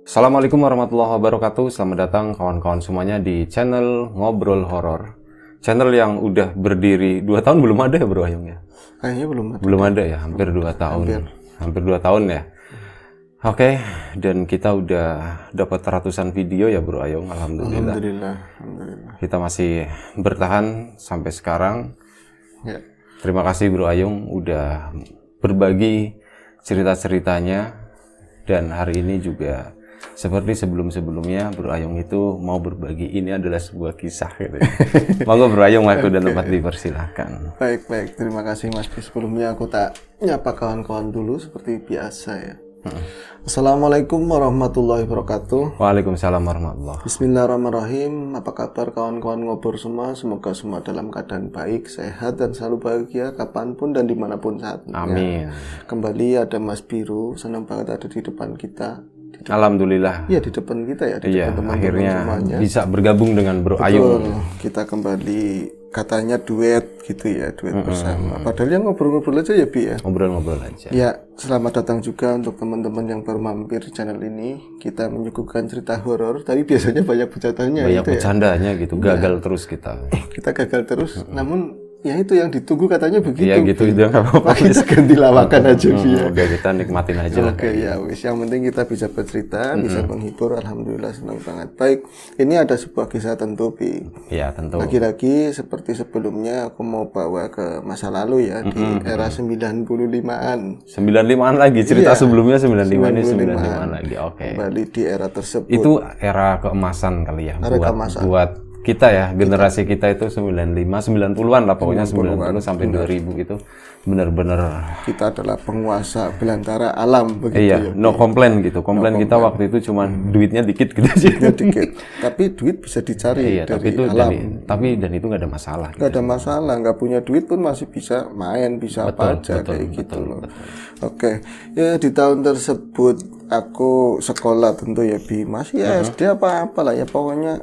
Assalamualaikum warahmatullahi wabarakatuh. Selamat datang kawan-kawan semuanya di channel Ngobrol Horor. Channel yang udah berdiri 2 tahun belum ada ya Bro Ayung ya? Kayaknya belum ada. Belum ada ya, hampir 2 tahun. Hampir 2 tahun ya. Oke, dan kita udah dapat ratusan video ya Bro Ayung, alhamdulillah. Alhamdulillah. Kita masih bertahan sampai sekarang. Ya. Terima kasih Bro Ayung udah berbagi cerita-ceritanya. Dan hari ini juga seperti sebelum-sebelumnya Bro Ayung itu mau berbagi, ini adalah sebuah kisah gitu ya. Monggo Bro Ayung, waktu dan tempat dipersilahkan. Baik. Terima kasih Mas. Sebelumnya aku tak nyapa kawan-kawan dulu seperti biasa ya. Assalamualaikum warahmatullahi wabarakatuh. Waalaikumsalam warahmatullahi. Bismillahirrahmanirrahim. Apa kabar kawan-kawan ngobrol semua? Semoga semua dalam keadaan baik, sehat, dan selalu bahagia kapanpun dan dimanapun saatnya. Amin. Kembali ada Mas Biru, senang banget ada di depan kita. Alhamdulillah. Iya, di depan kita ya, di depan teman-teman akhirnya semuanya. bisa bergabung dengan Bro Ayung. Kita kembali, katanya duet gitu ya, duet bersama. Padahal yang ngobrol-ngobrol aja ya Bi ya. Ngobrol-ngobrol aja. Ya, selamat datang juga untuk teman-teman yang baru mampir di channel ini. Kita menyuguhkan cerita horor. Tapi biasanya banyak bercandanya. Banyak gitu bercandanya gitu, gagal terus kita. Kita gagal terus. Namun ya itu yang ditunggu katanya begitu. Iya gitu, itu nggak apa-apa. Kita ganti lawakan aja Bi ya. Udah kita nikmatin aja lah. Oke ya wis, yang penting kita bisa bercerita, bisa menghibur, alhamdulillah senang banget. Baik, ini ada sebuah kisah tentu Bi. Iya tentu. Lagi-lagi seperti sebelumnya aku mau bawa ke masa lalu ya, di era 95-an. 95-an lagi, cerita Iya, sebelumnya 95 ini 95-an lagi. Oke. Kembali di era tersebut. Itu era keemasan kali ya, Era keemasan. buat kita ya, generasi kita itu 95, 90-an lah pokoknya, 90 sampai 2000 gitu. Benar-benar Kita adalah penguasa belantara alam begitu iya, ya. no komplain gitu. Komplain kita waktu itu cuma duitnya dikit gitu sih. Dikit. Tapi duit bisa dicari Iya, dari tapi itu alam. dan itu nggak ada masalah. Nggak ada masalah, nggak punya duit pun masih bisa main, bisa apa aja kayak gitu loh. Oke, ya di tahun tersebut aku sekolah tentu ya Bi, masih ya SD apa lah ya, pokoknya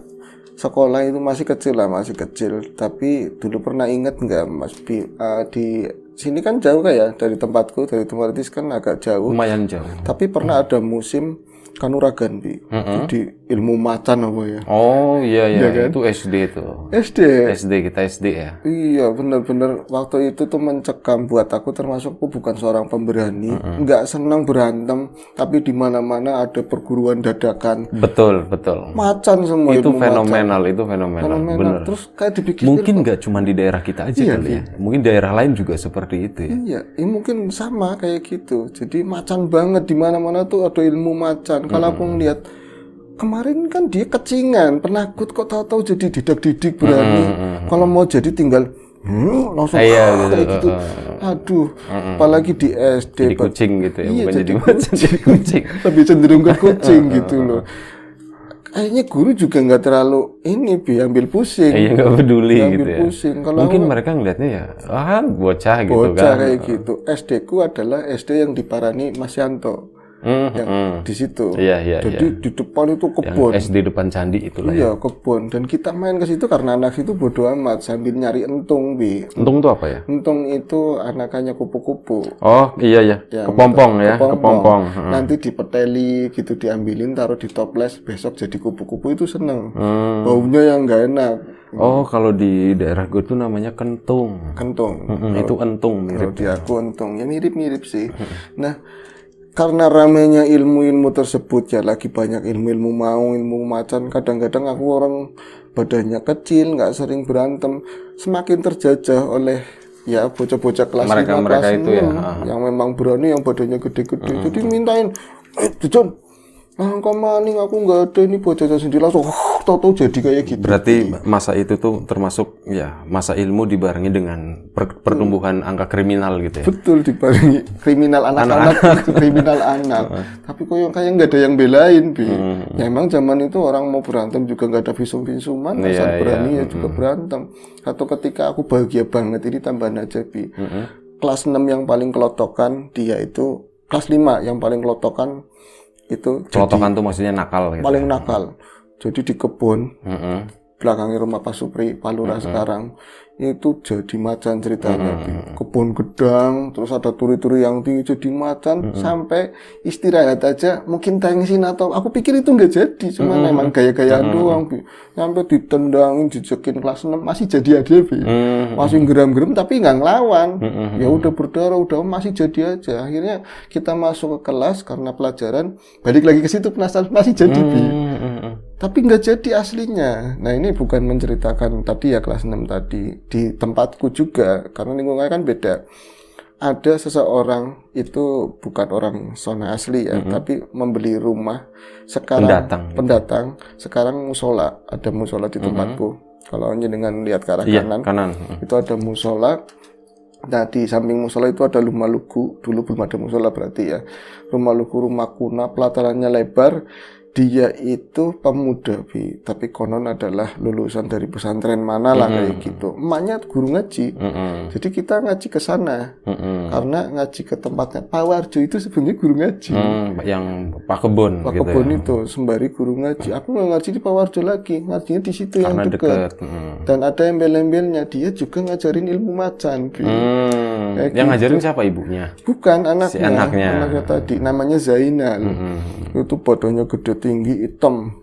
sekolah itu masih kecil. Tapi dulu pernah ingat nggak Mas Bi, di sini kan jauh kayak dari tempatku, dari tempat itu kan agak jauh. Lumayan jauh. Tapi pernah ada musim kanuragan Bi, di ilmu macan apa ya? Oh iya kan? itu SD tuh. SD. Kita SD ya. Iya benar-benar waktu itu tuh mencekam buat aku, termasuk aku bukan seorang pemberani, nggak senang berantem, tapi di mana-mana ada perguruan dadakan. Betul. Macan semua Itu ilmu fenomenal, macan. bener. Terus kayak dibikin Mungkin nggak cuma di daerah kita aja kali ya. Mungkin daerah lain juga seperti itu ya. Iya, mungkin sama kayak gitu. Jadi macan banget, di mana-mana tuh ada ilmu macan. Kalau aku ngeliat kemarin kan dia kecingan, penakut, kok tahu-tahu jadi didik berani. Kalau mau jadi tinggal langsung kayak gitu. Aduh, apalagi di SD. Jadi kucing gitu ya, Iya, bukan jadi macan, jadi kucing. Lebih cenderung ke kucing gitu loh. Kayaknya guru juga nggak terlalu ambil pusing. Iya, nggak peduli Nggak gitu ambil ya. pusing. Kalau Mungkin mereka ngelihatnya ya, bocah gitu bocah kan. kayak gitu. SD ku adalah SD yang diparani Mas Yanto. Yang di situ. Iya. Jadi di depan itu kebun. Yang SD depan candi itulah ya. Iya, kebun. Dan kita main ke situ karena anak itu bodo amat sambil nyari entung, Bi. Entung tuh apa ya? Entung itu anakannya kupu-kupu. Oh iya. Kepompong ya, kepompong. Nanti dipeteli gitu, diambilin, taruh di toples, besok jadi kupu-kupu, itu seneng. Baunya yang nggak enak. Oh, kalau di daerah gue tuh namanya kentung. Kentung. Itu entung mirip. Kalau di aku entung, ya mirip-mirip sih. Nah, karena ramenya ilmu-ilmu tersebut ya, lagi banyak ilmu-ilmu maung, ilmu macan. Kadang-kadang aku orang badannya kecil, nggak sering berantem, semakin terjajah oleh ya bocah-bocah kelas 5, kelas 6 itu ya, yang memang berani, yang badannya gede-gede. Jadi mintain, John, kau maning, aku nggak ada, ini bocahnya sendiri, langsung tau-tau jadi kayak gitu. Berarti masa itu tuh termasuk ya masa ilmu dibarengi dengan pertumbuhan angka kriminal gitu ya. Betul, dibarengi kriminal anak-anak itu kriminal anak. Tapi kok kayak nggak ada yang belain, Bi. Ya emang zaman itu orang mau berantem juga nggak ada visum-visuman, asal berani ya juga berantem. Atau ketika aku bahagia banget, ini tambahan aja, Bi. Kelas 6 yang paling kelotokan, dia itu kelas 5 yang paling kelotokan itu. Kelotokan tuh maksudnya nakal gitu. Paling nakal. Jadi di kebun belakangnya rumah Pak Supri, Pak Lurah sekarang. Itu jadi macan ceritanya. Kebun gedang, terus ada turi-turi yang tinggi jadi macan, sampai istirahat aja mungkin tengsin atau aku pikir itu nggak jadi, cuma memang gaya-gayaan doang, Bi. Sampai ditendangin, dijekin kelas 6 masih jadi aja, Bi. Masih geram-geram tapi nggak ngelawan. Ya udah berdarah, udah masih jadi aja. Akhirnya kita masuk ke kelas karena pelajaran, balik lagi ke situ penasaran masih jadi, Bi. Tapi nggak jadi aslinya. Nah ini bukan menceritakan tadi ya kelas 6 tadi. Di tempatku juga, karena lingkungannya kan beda. Ada seseorang itu bukan orang zona asli ya, tapi membeli rumah sekarang pendatang sekarang musola. Ada musola di tempatku. Kalau dengan lihat ke arah kanan. Itu ada musola. Nah di samping musola itu ada rumah lugu. Dulu belum ada musola berarti ya. Rumah lugu, rumah kuna, pelatarannya lebar. Dia itu pemuda, Bi, tapi konon adalah lulusan dari pesantren mana lah kayak gitu. Emaknya guru ngaji, jadi kita ngaji ke sana karena ngaji ke tempatnya Pak Warjo itu sebenarnya guru ngaji. Yang Pak Kebon, Pak gitu Kebon ya. itu sembari guru ngaji. Aku nggak ngaji di Pak Warjo lagi, ngajinya di situ Karena yang dekat. Dan ada embel-embelnya, dia juga ngajarin ilmu macan, Bi. Yang ngajarin siapa ibunya? Bukan anaknya, anaknya tadi namanya Zainal. Itu badannya gede, tinggi, hitam.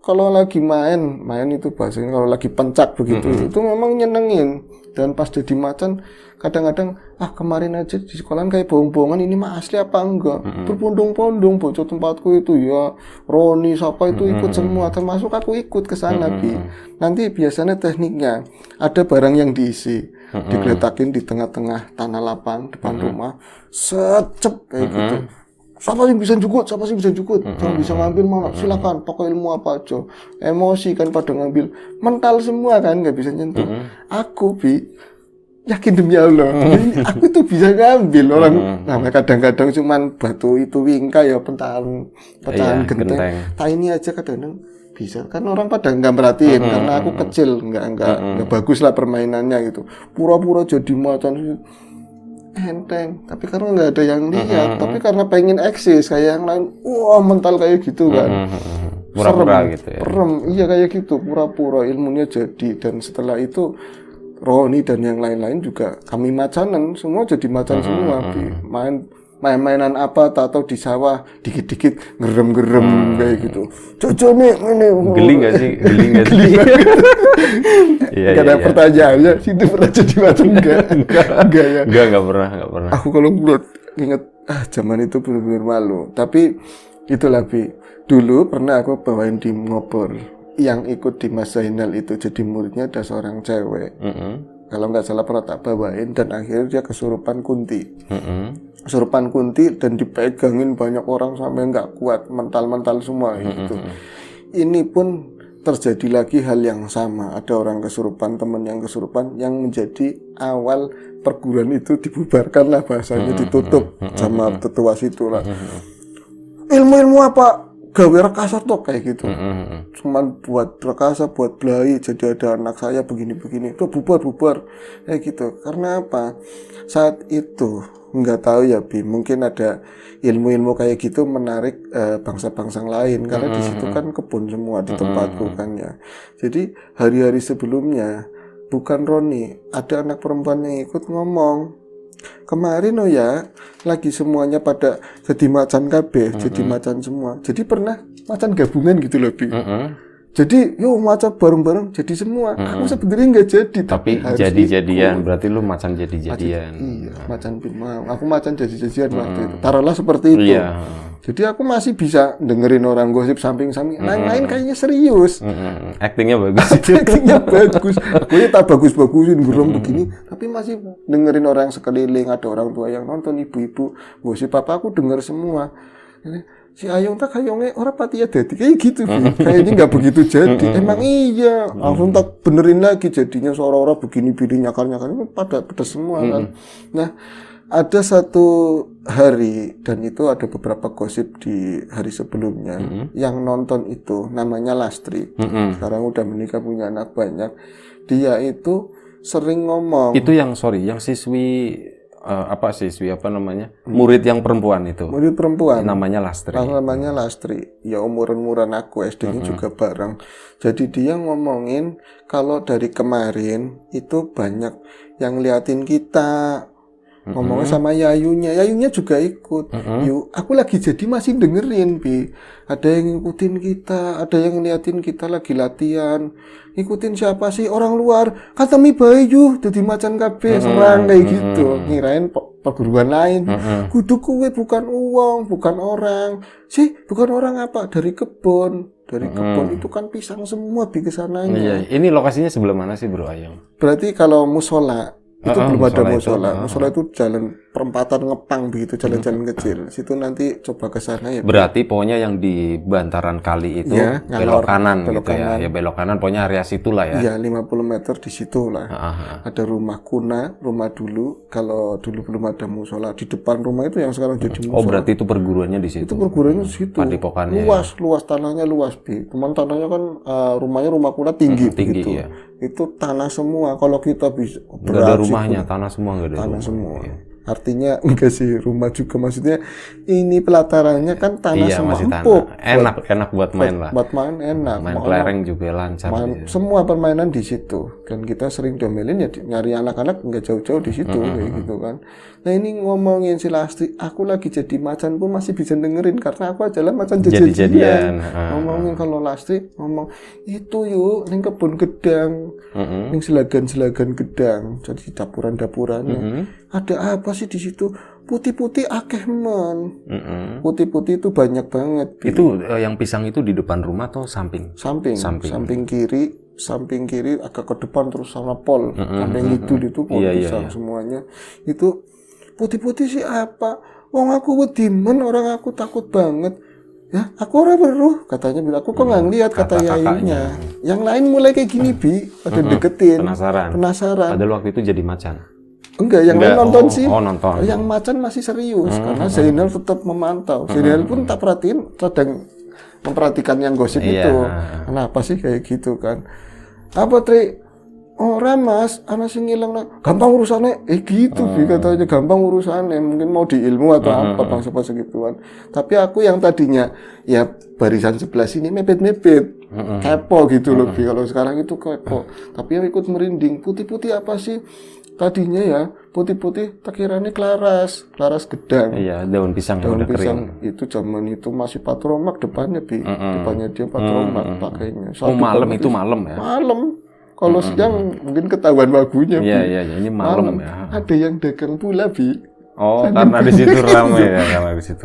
Kalau lagi main itu bahasanya kalau lagi pencak begitu, itu memang nyenengin. Dan pas jadi macan, kadang-kadang kemarin aja di sekolahan kayak bohong-bohongan, ini mah asli apa enggak? Berpondong-pondong bocah tempatku itu ya, Roni siapa itu ikut semua, termasuk aku ikut ke sana, Bi. Nanti biasanya tekniknya ada barang yang diisi, digeletakin di tengah-tengah tanah lapang depan rumah, secep kayak gitu. Siapa sih bisa jukut? Jangan bisa ngambil mana? Silakan, pakai ilmu apa aja. Emosi kan pada ngambil, mental semua kan, nggak bisa nyentuh. Aku, Bi, yakin demi Allah, aku tuh bisa ngambil orang. Nah, kadang-kadang cuman batu itu wingka ya, pecahan genteng. Tak ini aja kadang-kadang bisa. Kan orang pada nggak merhatiin karena aku kecil, nggak bagus lah permainannya gitu. Pura-pura jadi macan enteng, tapi karena nggak ada yang lihat, tapi karena pengen eksis kayak yang lain, wah mental kayak gitu kan, pura-pura gitu ya. Iya kayak gitu, pura-pura ilmunya jadi. Dan setelah itu Roni dan yang lain-lain juga kami macanan, semua jadi macan semua, main-mainan apa atau di sawah dikit-dikit ngerem-gerem kayak gitu. Coco nih ini. Geli nggak sih? Iya, ada pertanyaannya, situ pernah jadi macan enggak ya? Enggak pernah. Aku kalau inget zaman itu benar-benar malu. Tapi itulah, Bi. Dulu pernah aku bawain di ngobor. Yang ikut di Mas Zainal itu jadi muridnya ada seorang cewek. Kalau nggak salah pernah tak bawain, dan akhirnya dia kesurupan kunti. Kesurupan kunti dan dipegangin banyak orang sampai nggak kuat, mental-mental semua gitu. Ini pun terjadi lagi hal yang sama. Ada orang kesurupan, teman yang kesurupan, yang menjadi awal perguruan itu dibubarkan lah bahasanya, ditutup sama tetua situ lah. Ilmu-ilmu apa? Gawe rekasa tuh kayak gitu. Cuman buat rekasa, buat belai, jadi ada anak saya begini-begini. Tuh bubar kayak gitu. Karena apa? Saat itu nggak tahu ya, Bi, mungkin ada ilmu-ilmu kayak gitu menarik bangsa-bangsa lain, karena di situ kan kebun semua di tempatku kan ya. Jadi hari-hari sebelumnya bukan Roni, ada anak perempuan yang ikut ngomong, kemarin lagi semuanya pada jadi macan KB, jadi macan semua. Jadi pernah macan gabungan gitu loh, Bi. Jadi yuk macan bareng-bareng jadi semua. Aku sebenarnya nggak jadi, tapi jadi-jadian. Berarti lu macan jadi-jadian. Iya, macan Bima. Aku macan jadi-jadian waktu itu. Taruhlah seperti itu. Iya. Jadi aku masih bisa dengerin orang gosip samping-samping. Lain-lain kayaknya serius. Aktingnya bagus. Aktingnya bagus. Aku ya tak bagus-bagusin burung begini, tapi masih dengerin orang sekeliling. Ada orang tua yang nonton, ibu-ibu gosip apa aku denger semua. Si Ayung tak kayongnya orang pati ya dadi kayak gitu, kayaknya nggak begitu jadi. Emang iya, langsung tak benerin lagi jadinya seorang-orang begini nyakar-nyakar pada semua kan. Nah, ada satu hari, dan itu ada beberapa gosip di hari sebelumnya, yang nonton itu namanya Lastri. Sekarang udah menikah, punya anak banyak. Dia itu sering ngomong. Itu yang siswi siswi apa namanya? Murid yang perempuan itu. Murid perempuan. Namanya Lastri. Namanya Lastri. Ya umuran aku, SD-nya juga bareng. Jadi dia ngomongin kalau dari kemarin itu banyak yang liatin kita. Ngomongnya sama Yayunya juga ikut. Yuk, aku lagi jadi masih dengerin, Bi. Ada yang ngikutin kita, ada yang ngeliatin kita lagi latihan. Ngikutin siapa sih? Orang luar. Kata mi bayu, jadi macan kabeh serang kayak gitu. Ngirain perguruan lain. Kudu kuwe bukan uang, bukan orang. Sih, bukan orang apa? Dari kebun. Dari kebun itu kan pisang semua Bi kesananya. Iya, ini lokasinya sebelah mana sih, Bro Ayong? Berarti kalau musola itu belum ada musola. itu. Musola itu jalan perempatan ngepang begitu, jalan-jalan kecil. Situ nanti coba ke sana ya. Berarti pokoknya yang di bantaran kali itu Ya, belok kanan belok gitu kanan. ya. Ya belok kanan pokoknya area situ lah ya. Iya, 50 meter di situ lah. Ada rumah kuna, rumah dulu. Kalau dulu belum ada musola, di depan rumah itu yang sekarang jadi musola. Oh, berarti itu perguruannya di situ. Itu perguruannya di situ. Padepokannya. Luas tanahnya luas, Bi. Cuman tanahnya kan rumahnya rumah kuna tinggi begitu. ya. Itu tanah semua. Kalau kita bisa Nggak ada rumahnya, tanah semua nggak ada tanah rumah. semua. Artinya enggak sih rumah juga, maksudnya ini pelatarannya kan tanah Iya, semua masih empuk. enak buat main lah. Buat main enak. Main kelereng juga lancar. Semua permainan di situ. Dan kita sering domelin ya nyari anak-anak nggak jauh-jauh di situ kayak gitu kan. Nah ini ngomongin si Lastri, aku lagi jadi macan pun masih bisa dengerin karena aku adalah macan jadi-jadian. Ngomongin kalau Lastri ngomong itu yuk ning kebun gedang, ning selagan-selagan gedang, jadi dapuran-dapurannya. Ada apa sih di situ? Putih-putih akeh men. Putih-putih itu banyak banget. Itu yang pisang itu di depan rumah atau samping? Samping kiri agak ke depan terus sama pol. Sampai ngidul itu pol pisang semuanya. Itu putih-putih sih apa? Wong aku wedimen, orang aku takut banget. Ya, aku orang beruh katanya bilang aku kok nggak ngeliat kata Yayunya. Yang lain mulai kayak gini Bi, pada deketin. Penasaran. Padahal waktu itu jadi macan. Enggak, yang lain nonton sih. Nonton. Yang macan masih serius karena Zainal tetap memantau. Zainal pun tak perhatiin, sedang memperhatikan yang gosip itu. Kenapa sih kayak gitu kan? Apa Tri? Orang mas, anak sing ngilang gampang urusannya, gitu Bi katanya gampang urusannya, mungkin mau di ilmu atau apa bangsa segituan. Tapi aku yang tadinya ya barisan sebelah sini mepet-mepet, kepo gitu loh Bi. Kalau sekarang itu kepo, tapi yang ikut merinding. Putih-putih apa sih? Tadinya ya putih-putih takirannya klaras gedang. Iya, daun pisang daun udah pisang kering. itu zaman itu masih patromak depannya Bi. Depannya dia patromak pakainya. Malam itu malam ya. Malam. Kalau siang mungkin ketahuan wagunya. Iya, ini malam ya. Ada yang dagang pula Bi. Oh, karena di situ ramai ya, karena di situ.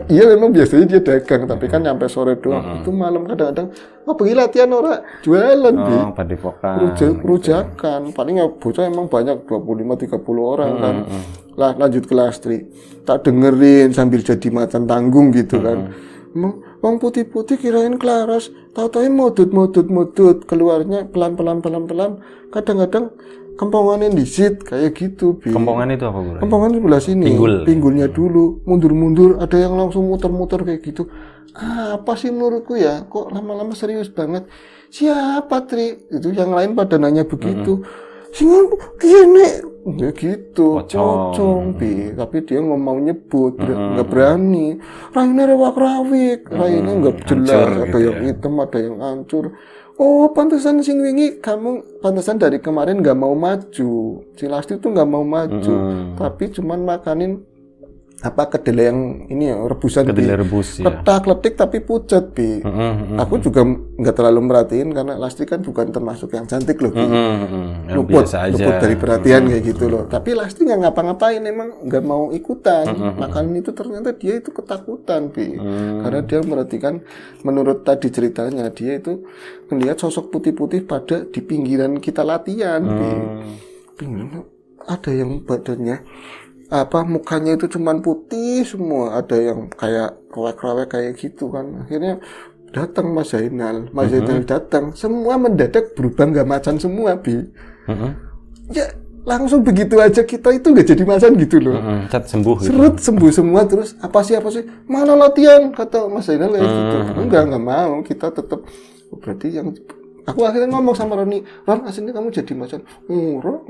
Iya memang biasanya dia dagang, tapi kan nyampe sore doang. Itu malam kadang-kadang, pergi latihan ora jualan Bi. Padepokan. Rujakan. Paling ya bocah emang banyak 25-30 orang kan. Lah lanjut ke Lastri. Tak dengerin sambil jadi macan tanggung gitu kan. Wong putih-putih kirain klaras, tahu-tahu modut, keluarnya pelan-pelan. Kadang-kadang kempongannya disit kayak gitu, Bi. Kempongan itu apa, Bro? Kempongan sebelah sini. Pinggulnya dulu, mundur-mundur, ada yang langsung muter-muter kayak gitu. Apa sih menurutku ya? Kok lama-lama serius banget? Siapa Tri? Itu yang lain pada nanya begitu. Singon gini, ya gitu, pocong Bi. Tapi dia nggak mau nyebut, nggak berani. Rayunya rewak-rawik, rayunya nggak jelas, ada yang hitam, ada yang hancur. Oh, pantesan sing wingi kamu pantesan dari kemarin nggak mau maju. Si Lastri tuh nggak mau maju, tapi cuman makanin apa kedelai yang ini ya rebusan kedelai rebus ya. Letak-letik tapi pucat Bi. Aku juga nggak terlalu merhatiin karena Lastri kan bukan termasuk yang cantik loh. Luput dari perhatian kayak gitu loh. Tapi Lastri nggak ngapa-ngapain, emang nggak mau ikutan. Makanan itu ternyata dia itu ketakutan Bi. Karena dia merhatikan, menurut tadi ceritanya dia itu melihat sosok putih-putih pada di pinggiran kita latihan Bi. Ada yang badannya mukanya itu cuman putih semua, ada yang kayak rewek-rewek kayak gitu kan. Akhirnya datang Mas Zainal datang, semua mendadak berubah nggak macan semua Bi. Ya langsung begitu aja kita itu nggak jadi macan gitu loh. Sembuh gitu. Sembuh semua. Terus apa sih mana latihan kata Mas Zainal kayak gitu. Enggak mau, kita tetap berarti yang Aku akhirnya ngomong sama Roni, Ron aslinya kamu jadi macan. Ora,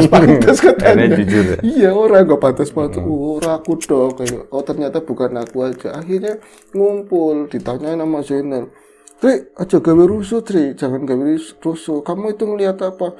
pantas katanya. Jujur ya? Iya, orang gak pantas-pantas. Ora aku dong. Kayak, oh ternyata bukan aku aja. Akhirnya ngumpul, ditanyain sama Zainal. Tri, aja gawe rusuh, Tri. Jangan gawe rusuh. Kamu itu ngelihat apa?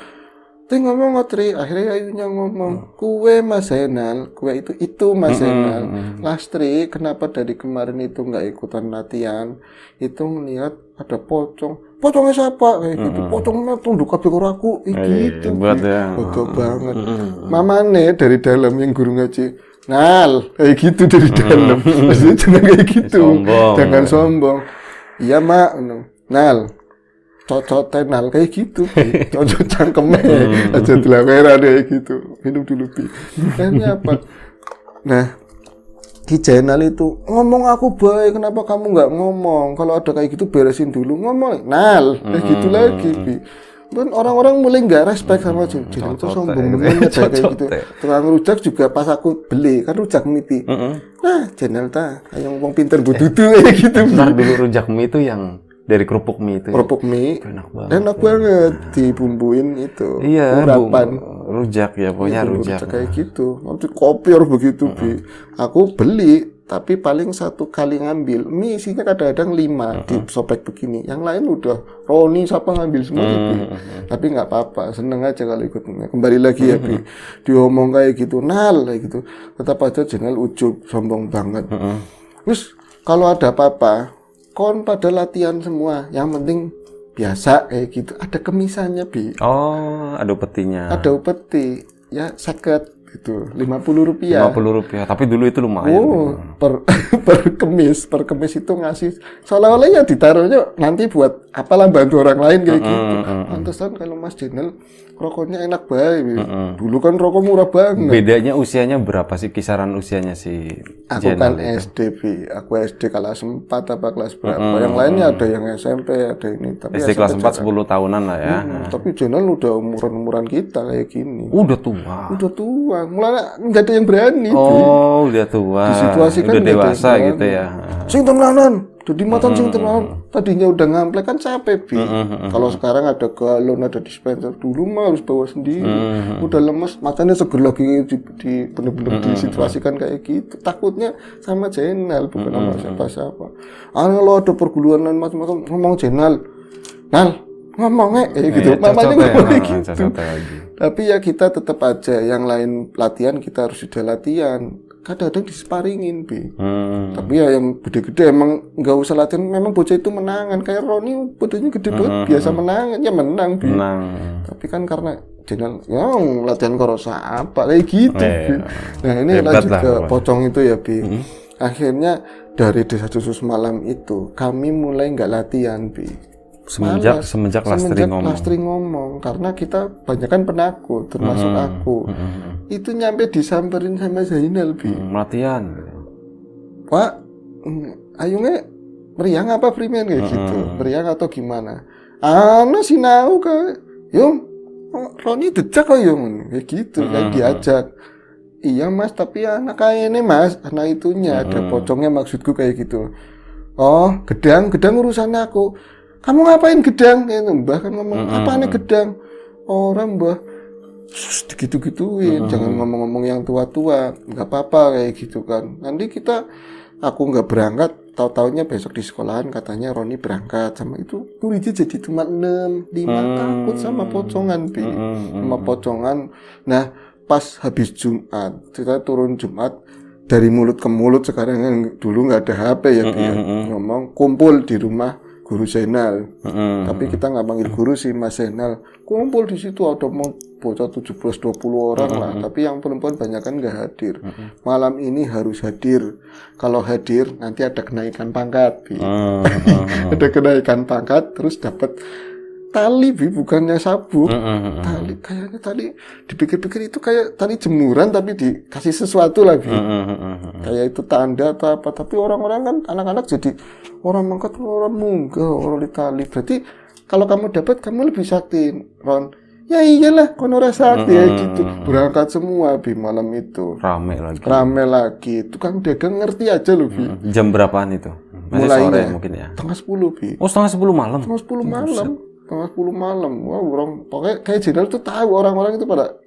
Tri ngomong, Tri. Akhirnya Ayunya ngomong, kue Mas Zainal. Kue itu Mas Zainal. Lastri, kenapa dari kemarin itu nggak ikutan latihan? Itu ngelihat ada pocong. Pocongnya siapa? Kayak gitu. Pocongnya tunduk kabeh karo aku. Gitu. Buat ya. Bodoh banget. Mamane dari dalam yang guru ngaji. Nal, kayak gitu dari dalam. Maksudnya jangan kayak gitu. Sombong. Jangan sombong. Iya, Mak. Nal. Cocok tenal kayak gitu. Cocok cangkemnya. Aja dilawera kayak gitu. Minum dulu, Bi. Ini apa? Nah, Ki Zainal itu ngomong aku baik, kenapa kamu nggak ngomong? Kalau ada kayak gitu beresin dulu, ngomong. Nal, kayak gitu lagi, Bi. Dan orang-orang mulai nggak respect sama Zainal itu sombong banget kayak gitu. Tukang rujak juga pas aku beli kan rujak miti. Nah, Zainal kayak wong pinter bututu kayak gitu. Bentar dulu, rujak mie itu yang dari kerupuk mie itu. Kerupuk mie. Enak banget. Dibumbuin itu. Iya, urapan. Rujak ya, pokoknya rujak. Kayak gitu. Nanti kopi harus begitu, Bi. Aku beli, tapi paling satu kali ngambil. Mie isinya kadang-kadang 5 disobek begini. Yang lain udah Roni siapa ngambil semua, Bi. Tapi nggak apa-apa, seneng aja kalau ikut. Kembali lagi ya, Bi. Diomong kayak gitu, Nal kayak gitu. Tetap aja Zainal ujub, sombong banget. Terus kalau ada apa-apa, kon pada latihan semua. Yang penting biasa kayak gitu. Ada kemisannya, Bi. Oh, ada upetinya. Ada upeti. Ya, seket gitu. Rp50. Rp50. Tapi dulu itu lumayan. Oh, per kemis itu ngasih seolah-olah ya ditaruhnya nanti buat apalah bantu orang lain kayak gitu. Pantesan kalau Mas Zainal rokoknya enak banget. Dulu kan rokok murah banget. Bedanya usianya berapa sih, kisaran usianya si Aku kan Zainal itu? SD, Bi. Aku SD kelas 4 apa kelas berapa. Yang lainnya ada yang SMP, ada ini. Tapi SD kelas 4, 10 tahunan lah ya. Tapi Zainal udah umuran-umuran kita kayak gini. Udah tua. Udah tua. Mulai nggak ada yang berani. Oh, udah tua. Di situasi kan udah nggak ada dewasa yang gitu ya. Sing tenanan. Jadi matan sing tenanan. Tadinya udah ngamplek kan capek, Bi. Kalau sekarang ada galon, ada dispenser. Dulu mah harus bawa sendiri. Udah lemes, makanya seger lagi di bener-bener disituasikan kayak gitu. Takutnya sama Zainal, bukan sama siapa-siapa. Kalau ada perguluan lain macam-macam, ngomong Zainal. Nal, ngomong gitu. Mamanya ngomong gitu. Tapi ya kita tetap aja, yang lain latihan kita harus sudah latihan. Kadang-kadang disparingin, Bi. Tapi ya yang gede-gede emang nggak usah latihan, memang bocah itu menangan. Kayak Roni badannya gede banget, biasa menangan, ya menang, Bi. Tapi kan karena Zainal, ya latihan korosa apa, kayak gitu, Bi. Nah ini lanjut ke pocong itu ya, Bi. Akhirnya dari Desa Susu Semalam itu, kami mulai nggak latihan, Bi. Semenjak Lastri ngomong karena kita banyak kan penakut termasuk aku itu nyampe disamperin sama Zainal, Bi. Latihan Pak, ayungnya meriang apa primen kayak gitu, meriang atau gimana? Sinau ke yung Roni dejak kok yung kayak gitu, kayak diajak. Iya Mas, tapi anak kayaknya Mas, anak itunya ada pocongnya, maksudku kayak gitu. Oh, gedang urusannya aku. Kamu ngapain gedang? Mbah kan ngomong, apaan gedang? Orang Mbah, gitu-gituin, jangan ngomong-ngomong yang tua-tua, nggak apa-apa kayak gitu kan. Nanti aku nggak berangkat, tahu-taunya besok di sekolahan katanya Roni berangkat sama itu, muridnya jadi cuma 6, 5, takut sama pocongan, Bi. Sama pocongan. Nah, pas habis Jumat, kita turun Jumat, dari mulut ke mulut sekarang kan dulu nggak ada HP ya, Bi. Ngomong, kumpul di rumah Guru Zainal, tapi kita nggak panggil guru sih, Mas Zainal. Kumpul di situ ada mau bocah 17-20 orang lah, tapi yang perempuan banyak kan nggak hadir. Malam ini harus hadir. Kalau hadir nanti ada kenaikan pangkat, Bi. Ada kenaikan pangkat, terus dapat tali, Bi, bukannya sabuk. Tali, kayaknya tali, dipikir-pikir itu kayak tali jemuran tapi dikasih sesuatu lagi. Kayak itu tanda atau apa, tapi orang-orang kan anak-anak jadi orang mangkat, orang munggah, orang ditali. Berarti kalau kamu dapat, kamu lebih sakti, Ron. Ya iyalah, kono sakti ya gitu. Berangkat semua, Bi, malam itu. Rame lagi. Tukang dagang ngerti aja loh, Bi. Jam berapaan itu? Masih mulainya sore mungkin ya? Setengah 10, Bi. Oh, setengah 10 malam? Setengah 10 malam. tengah 10 malam. Wah, orang pokoknya kayak Jenal tuh tahu orang-orang itu pada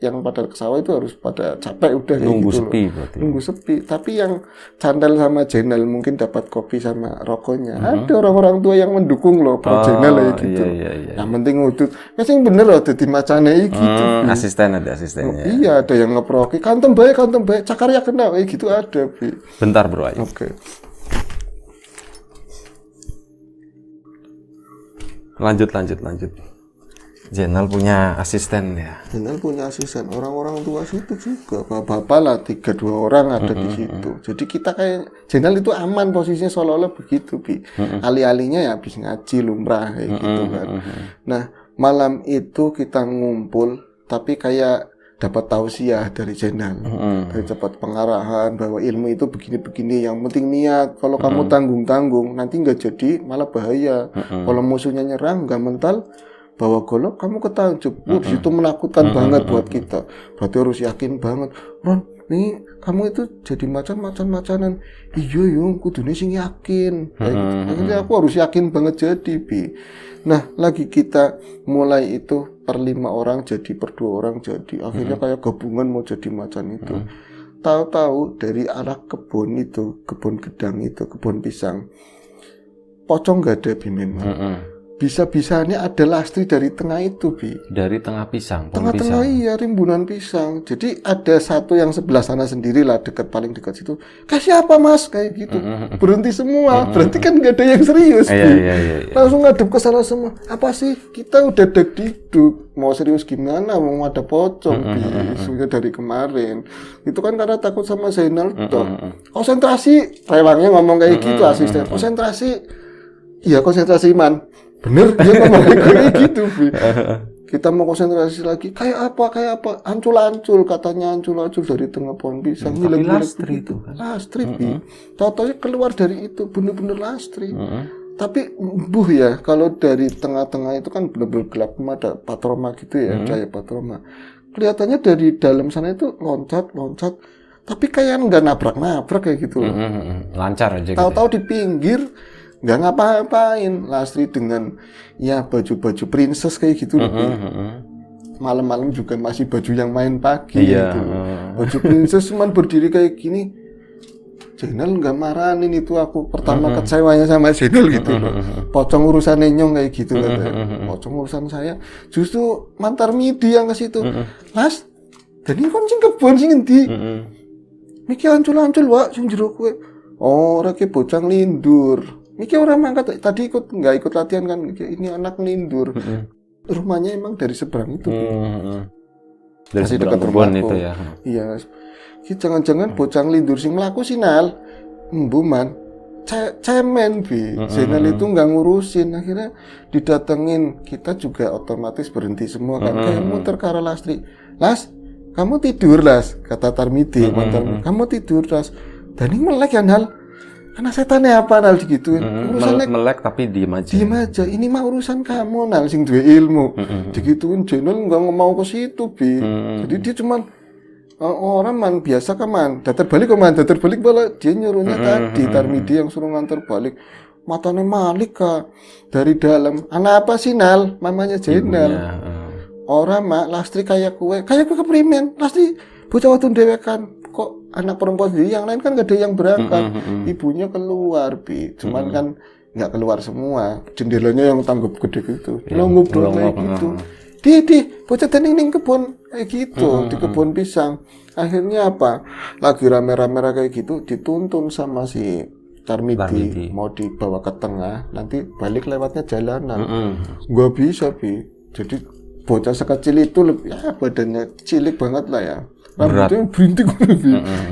ke sawah itu harus pada capek udah kayak Nunggu gitu sepi loh. berarti. Nunggu sepi. Tapi yang Candal sama Jenal mungkin dapat kopi sama rokoknya. Ada orang-orang tua yang mendukung loh pro Jenal kayak gitu. Iya. Yang penting ngudut. Masih bener loh dadi macane gitu. Asisten ada asistennya. Iya, ada yang ngeproki kantem bae, cakarya kena kayak gitu ada, Bi. Bentar bro Ayu. Oke. Lanjut. Jenal punya asisten ya. Jenal punya asisten, orang-orang tua situ juga, bapak-bapak lah, 3-2 orang ada di situ. Jadi kita kayak, Jenal itu aman posisinya seolah-olah begitu, Bi. Alih-alihnya ya habis ngaji, lumrah, kayak gitu kan. Nah, malam itu kita ngumpul, tapi kayak dapat tausiah dari Jenal. Dari dapat pengarahan, bahwa ilmu itu begini-begini, yang penting niat. Kalau kamu tanggung-tanggung, nanti nggak jadi, malah bahaya. Kalau musuhnya nyerang, nggak mental, bawa golok kamu ketanjub. Di situ menakutkan banget buat kita. Berarti harus yakin banget. Ron, nih kamu itu jadi macan-macanan. Iya yung, kudunya sing yakin. Akhirnya aku harus yakin banget jadi, Bi. Nah, lagi kita mulai itu per 5 orang jadi, per 2 orang jadi. Akhirnya kayak gabungan mau jadi macan itu. Tahu-tahu dari arah kebun itu, kebun gedang itu, kebun pisang. Pocong gak ada, Bi, memang. Bisa-bisanya ada Lastri dari tengah itu, Bi. Dari tengah pisang, Tengah-tengah iya, rimbunan pisang. Jadi ada satu yang sebelah sana sendiri lah, paling dekat situ. Kasih apa mas? Kayak gitu. Berhenti semua. Berarti kan gak ada yang serius, Bi. Iya. Langsung ngadep ke sana semua. Apa sih? Kita udah deg-diduk. Mau serius gimana? Mau ada pocong, Bi. Sudah dari kemarin. Itu kan karena takut sama Zainal toh. Konsentrasi. Rewangnya ngomong kayak gitu, asisten. Konsentrasi. Iya, konsentrasi, man. Bener, dia ngomong kayak gitu, Bi. Kita mau konsentrasi lagi, kayak apa, ancul-ancul, katanya ancul-ancul dari tengah pohon pisang. Tapi Lastri itu kan. Lastri, Bi. Tahu-tahu keluar dari itu, bener-bener Lastri. Tapi, ya, kalau dari tengah-tengah itu kan bener-bener gelap, ada patroma gitu ya, cahaya patroma. Kelihatannya dari dalam sana itu loncat, tapi kayak nggak nabrak-nabrak kayak gitu. Lancar aja. Tahu-tahu di pinggir, nggak ngapa-ngapain. Lastri dengan ya baju-baju princess kayak gitu loh. Malam-malam juga masih baju yang main pagi gitu. Baju princess cuman berdiri kayak gini. Jenal nggak marahin itu, aku pertama kecewanya sama Jenal gitu loh. Pocong urusan nyong kayak gitu katanya. Pocong urusan saya. Justru mantar midi yang ke situ. Mas, jadi kon sing kebon sing endi? Niki ancul-ancul wak sing jero kowe. Oh, rek bocang lindur. Niki orang mangkat tadi nggak ikut latihan kan, ini anak lindur. Rumahnya emang dari seberang itu. Dari seberang kebun itu ya. Iya. Jangan-jangan bocang lindur sing mlaku sinal. Mbuman. Cemen, Bi. Zainal itu nggak ngurusin. Akhirnya didatengin. Kita juga otomatis berhenti semua kan. Kayak muter ke arah Lastri. Las, kamu tidur, Las. Kata Tarmidi. Kamu tidur, Las. Dan ini melek ya, Nal. Karena setannya apa Nal digituin. Urusannya melek tapi diem aja. Ini mah urusan kamu Nal sing duwe ilmu. Digituin Jenal enggak mau ke situ, Bi. Jadi dia cuman orang man biasa kan datar balik malah dia nyuruhnya tadi Tarmidi yang suruh ngantar balik. Matanya Malik Kak dari dalam. Anak apa sih Nal? Mamanya Jenal. Orang mak Lastri kayak kue keprimen. Lastri bocah waktu dewekan. Kok anak perempuan sendiri, yang lain kan gak ada yang berangkat. Ibunya keluar, Bi. Cuman kan gak keluar semua. Jendelanya yang tanggap gede gitu. Ngobrol kayak gitu. Di, bocah tening kebun kayak gitu. Di kebun pisang. Akhirnya apa? Lagi rame-rame kayak gitu, dituntun sama si Tarmidi. Mau dibawa ke tengah, nanti balik lewatnya jalanan. Gak bisa, Bi. Jadi bocah sekecil itu ya badannya cilik banget lah ya. Rambutnya berintik.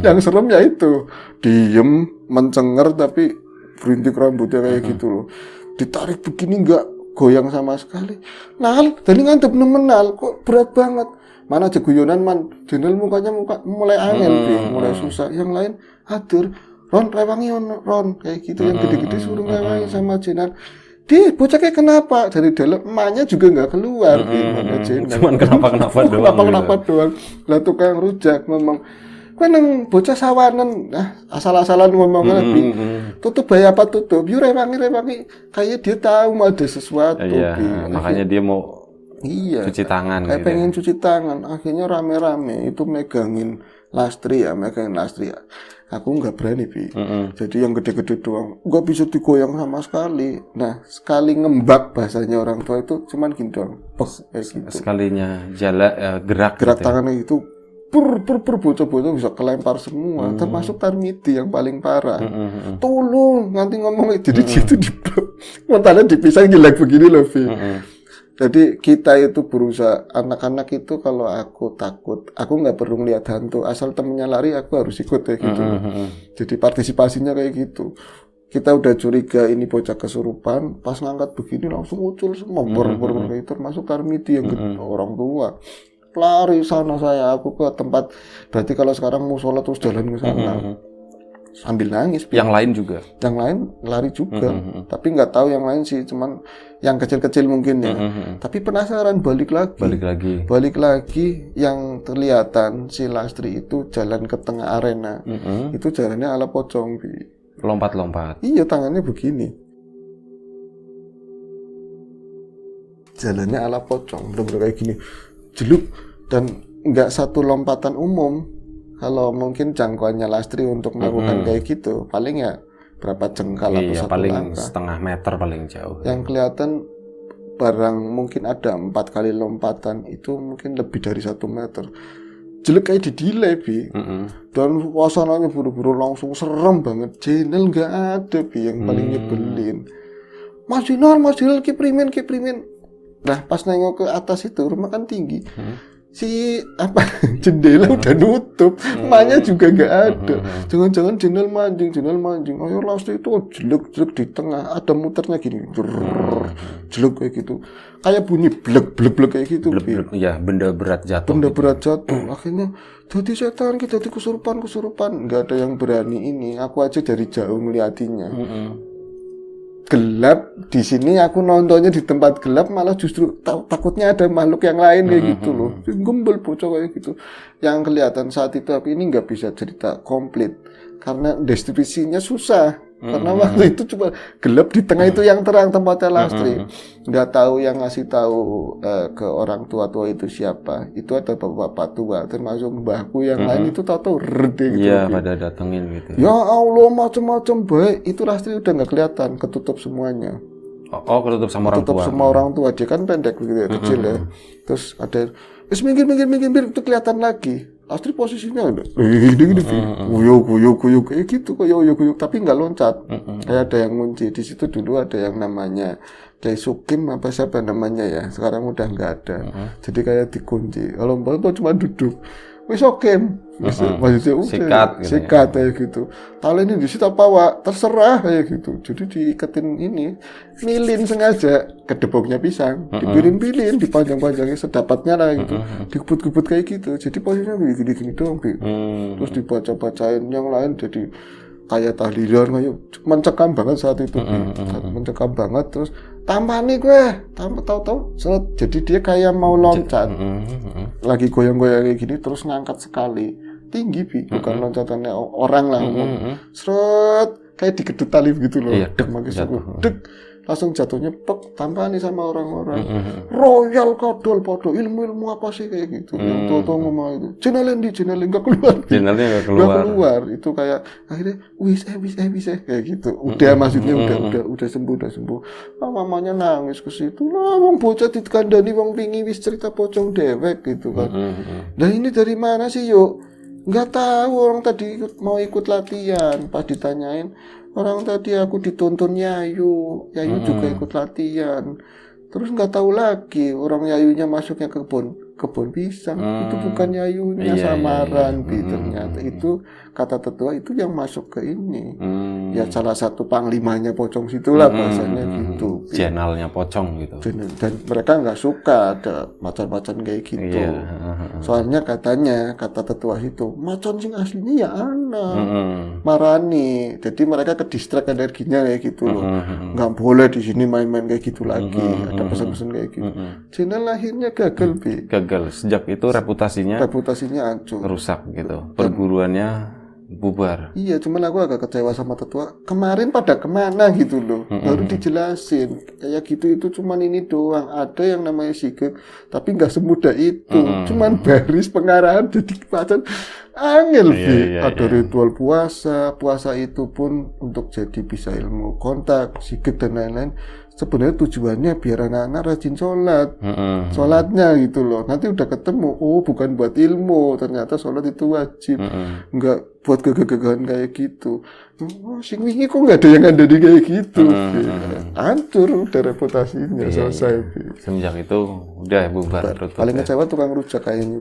Yang serem ya itu diem mencenger tapi berintik rambutnya kayak gitu loh. Ditarik begini nggak goyang sama sekali. Nal tadi ngantep nemenal kok berat banget. Mana aja guyonan man. Jenal mukanya mulai angin, mulai susah. Yang lain hadir. Ron rewangi Ron kayak gitu. Yang gede-gede suruh rewangi sama Jenal. Di bocah kayak kenapa dari dalam emaknya juga nggak keluar. Cuman kenapa doang. Lah tukang rujak ngomong kowe nang bocah sawanan asal-asalan ngomong Bi. Tutup bayi apa tutup? Yo rewangi kayak dia tahu mau ada sesuatu Bi. Makanya dia mau cuci tangan kayak gitu. Pengen cuci tangan. Akhirnya rame-rame itu megangin lastri ya. Aku nggak berani Bi. Jadi yang gede-gede doang nggak bisa digoyang sama sekali. Nah sekali ngembak bahasanya orang tua itu cuman gini doang. Gitu. Sekalinya gerak gitu tangannya itu bocah-bocah bisa kelempar semua, termasuk Tarmidi yang paling parah. Tolong nanti ngomong jadi dia itu mentalnya dipisah gila begini loh Vi. Jadi kita itu berusaha, anak-anak itu kalau aku takut, aku nggak perlu lihat hantu, asal temennya lari aku harus ikut kayak gitu. Jadi partisipasinya kayak gitu. Kita udah curiga ini bocah kesurupan, pas ngangkat begini langsung muncul semua termasuk Tarmidi yang orang tua. Lari sana aku ke tempat, berarti kalau sekarang mau sholat terus jalan ke sana. Sambil nangis. Yang lain juga? Yang lain lari juga, tapi nggak tahu yang lain sih, cuman yang kecil-kecil mungkin ya. Tapi penasaran balik lagi yang kelihatan si Lastri itu jalan ke tengah arena. Itu jalannya ala pocong Bi. Lompat-lompat. Iya tangannya begini. Jalannya ala pocong, bener-bener kayak gini. Jeluk dan nggak satu lompatan umum. Kalau mungkin jangkauannya Lastri untuk melakukan kayak gitu paling ya berapa jengkal atau satu paling langkah. Setengah meter paling jauh. Yang kelihatan barang mungkin ada 4 kali lompatan itu mungkin lebih dari 1 meter. Jelek kayak di delay Bi. Dan suasananya buru-buru langsung serem banget. Jenel nggak ada Bi yang paling nyebelin. Mas Jinal kiprimin. Nah pas nengok ke atas itu rumah kan tinggi, si jendela udah nutup, emaknya juga nggak ada. Jangan-jangan jenel manjing. Ayo Lastri itu jelek di tengah, ada muternya gini, jelek kayak gitu, kayak bunyi blek kayak gitu. Ya benda berat jatuh. Akhirnya jadi setan kita, jadi kesurupan. Nggak ada yang berani ini. Aku aja dari jauh melihatnya. Gelap di sini aku nontonnya di tempat gelap malah justru takutnya ada makhluk yang lain kayak gitu loh. Gembel bocah kayak gitu. Yang kelihatan saat itu aku ini nggak bisa cerita komplit karena deskripsinya susah. Karena waktu itu cuma gelap di tengah itu yang terang tempatnya Lastri. Nggak tahu yang ngasih tahu ke orang tua itu siapa. Itu ada bapak tua termasuk mbahku yang lain itu tahu rede gitu. Iya pada datengin gitu. Ya Allah macam-macam baik. Itu Lastri udah nggak kelihatan, ketutup semuanya. Oh ketutup sama orang tua. Ketutup sama orang tua. Dia kan pendek gitu ya, kecil ya. Terus ada minggir itu kelihatan lagi. Lastri posisinya udah gini guyuk kayak gitu guyuk tapi nggak loncat. Kayak ada yang ngunci di situ. Dulu ada yang namanya kayak Sukim apa siapa namanya ya, sekarang udah nggak ada. Jadi kayak dikunci, kalau mbak cuma duduk wis Sukim maksudnya udah sikat kayak gitu. Tali ini disita bawa terserah kayak gitu. Jadi diiketin ini milin sengaja ke deboknya pisang, dipilin dipanjang-panjangin sedapatnya lah gitu, dikebut-kebut kayak gitu. Jadi posisinya gini doang terus dibaca-bacain yang lain. Jadi kayak tahlilan kayak mencekam banget saat itu mencekam banget. Terus tambah nih gue tahu jadi dia kayak mau loncat lagi goyang-goyang kayak gini terus ngangkat sekali tinggi Bi, bukan loncatannya orang lah seret kayak digedut tali gitu loh. Iya, langsung jatuhnya pek tambah nih sama orang-orang royal kodol podo ilmu apa sih kayak gitu. Yang tua ngomong itu jenelin nggak keluar itu kayak akhirnya wis kayak gitu. Udah maksudnya udah sembuh. Mamanya nangis ke situ lah, wong bocah dikandani wong pingi wis cerita pocong dewek gitu kan. Nah ini dari mana sih yuk? Nggak tahu, orang tadi mau ikut latihan, pas ditanyain orang tadi aku dituntun Yayu juga ikut latihan. Terus nggak tahu lagi orang Yayunya masuknya ke kebun pisang. Itu bukan Yayunya samaran Bi, ternyata itu kata tetua itu yang masuk ke ini. Ya salah satu panglimanya pocong situlah bahasanya gitu. Channelnya pocong gitu. Dan mereka nggak suka ada macan-macan kayak gitu. Soalnya kata tetua itu, macan sing aslinya ya anak. Marani. Jadi mereka ke distract energinya kayak gitu loh. Nggak boleh di sini main-main kayak gitu lagi. Ada pesan-pesan kayak gitu. Channel lahirnya gagal, Bi. Gagal. Sejak itu reputasinya Hancur. rusak gitu. Perguruannya bubar. Iya, cuman aku agak kecewa sama tetua. Kemarin pada kemana gitu loh. Baru dijelasin. Kayak gitu itu cuman ini doang. Ada yang namanya Sigek, tapi nggak semudah itu. Cuman baris pengarahan jadi macan. Angel, ada ritual puasa. Puasa itu pun untuk jadi bisa ilmu kontak, Sigek dan lain-lain. Sebenarnya tujuannya biar anak-anak rajin sholat. Sholatnya gitu loh. Nanti udah ketemu, oh bukan buat ilmu, ternyata sholat itu wajib. Enggak buat gagah-gagahan kayak gitu. Oh, sing wingi kok nggak ada yang ada di kayak gitu. Hancur udah reputasinya, selesai. Semenjak itu udah bubar. Paling kecewa tukang rujak kayaknya.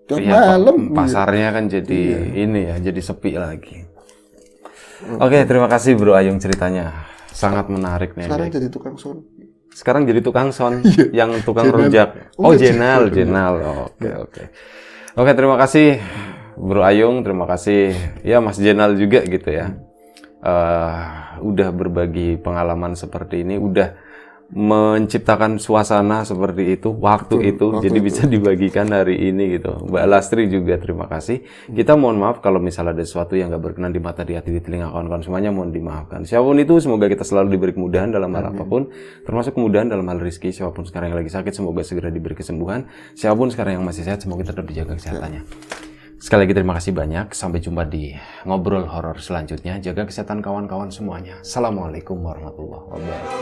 Udah malam. Pasarnya kan jadi ini ya, jadi sepi lagi. Oke, terima kasih Bro Ayung ceritanya. Sangat menarik nih. Sekarang jadi tukang son. Sekarang jadi tukang son, yang tukang rujak. Oh, Jenal. Oke, terima kasih Bro Ayung, terima kasih ya Mas Jenal juga gitu ya. Udah berbagi pengalaman seperti ini, udah menciptakan suasana seperti itu, waktu itu, jadi bisa dibagikan hari ini gitu. Mbak Lastri juga terima kasih. Kita mohon maaf kalau misalnya ada sesuatu yang nggak berkenan di mata, di hati, di telinga kawan-kawan semuanya, mohon dimaafkan. Siapapun itu, semoga kita selalu diberi kemudahan dalam hal apapun, termasuk kemudahan dalam hal rezeki. Siapapun sekarang yang lagi sakit, semoga segera diberi kesembuhan. Siapapun sekarang yang masih sehat, semoga tetap dijaga kesehatannya. Sekali lagi terima kasih banyak. Sampai jumpa di ngobrol horor selanjutnya. Jaga kesehatan kawan-kawan semuanya. Assalamualaikum warahmatullahi wabarakatuh.